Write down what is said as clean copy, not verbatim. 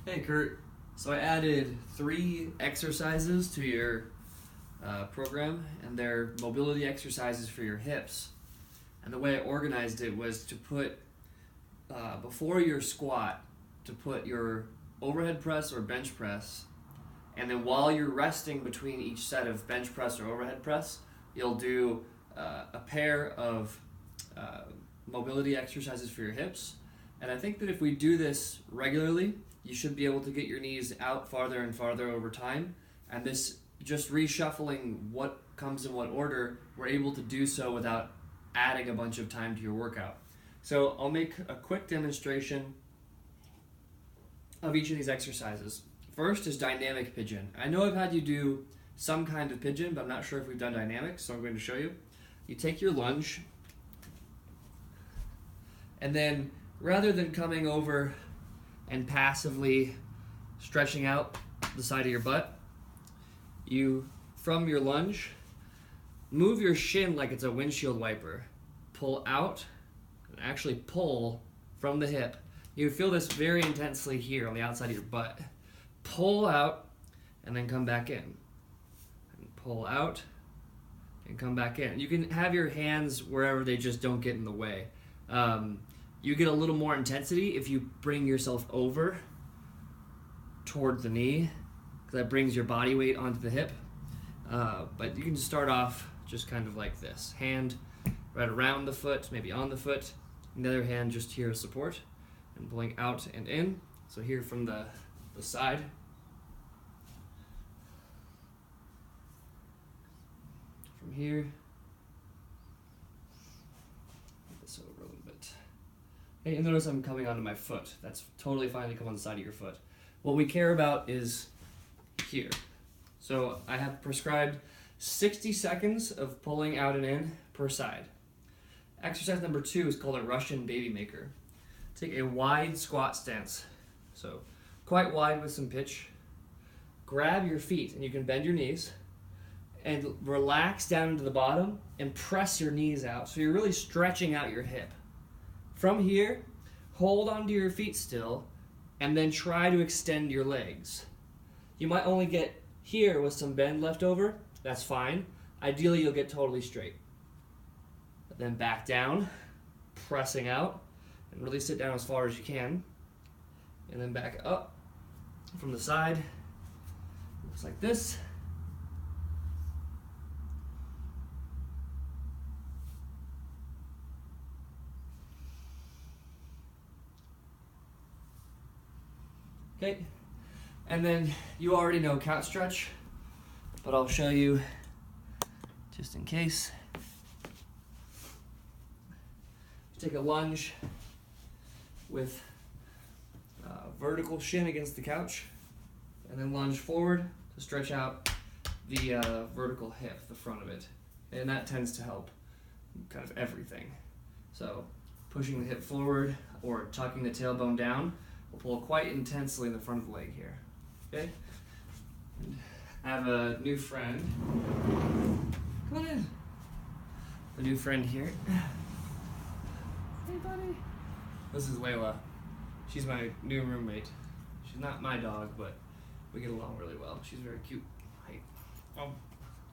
Hey Kurt, so I added 3 exercises to your program, and they're mobility exercises for your hips. And the way I organized it was to put, before your squat, to put your overhead press or bench press, and then while you're resting between each set of bench press or overhead press, you'll do a pair of mobility exercises for your hips. And I think that if we do this regularly, you should be able to get your knees out farther and farther over time. And this, just reshuffling what comes in what order, we're able to do so without adding a bunch of time to your workout. So I'll make a quick demonstration of each of these exercises. First is dynamic pigeon. I know I've had you do some kind of pigeon, but I'm not sure if we've done dynamic, so I'm going to show you. You take your lunge, and then rather than coming over and passively stretching out the side of your butt, you, from your lunge, move your shin like it's a windshield wiper. Pull out, and actually pull from the hip. You feel this very intensely here on the outside of your butt. Pull out, and then come back in. And pull out, and come back in. You can have your hands wherever they just don't get in the way. You get a little more intensity if you bring yourself over toward the knee, because that brings your body weight onto the hip. But you can start off just kind of like this. Hand right around the foot, maybe on the foot. And the other hand just here as support. And pulling out and in. So here from the side. From here. This over a little bit. Okay, and notice I'm coming onto my foot. That's totally fine to come on the side of your foot. What we care about is here. So I have prescribed 60 seconds of pulling out and in per side. Exercise number 2 is called a Russian baby maker. Take a wide squat stance. So quite wide with some pitch. Grab your feet, and you can bend your knees and relax down into the bottom and press your knees out. So you're really stretching out your hip. From here, hold onto your feet still, and then try to extend your legs. You might only get here with some bend left over. That's fine. Ideally, you'll get totally straight. But then back down, pressing out, and really sit down as far as you can. And then back up from the side. Looks like this. Okay, and then you already know couch stretch, but I'll show you just in case. Take a lunge with vertical shin against the couch, and then lunge forward to stretch out the vertical hip, the front of it, and that tends to help kind of everything. So pushing the hip forward or tucking the tailbone down will pull quite intensely in the front of the leg here. Okay? And I have a new friend. Come on in. A new friend here. Hey, buddy. This is Layla. She's my new roommate. She's not my dog, but we get along really well. She's very cute. Hey. Oh.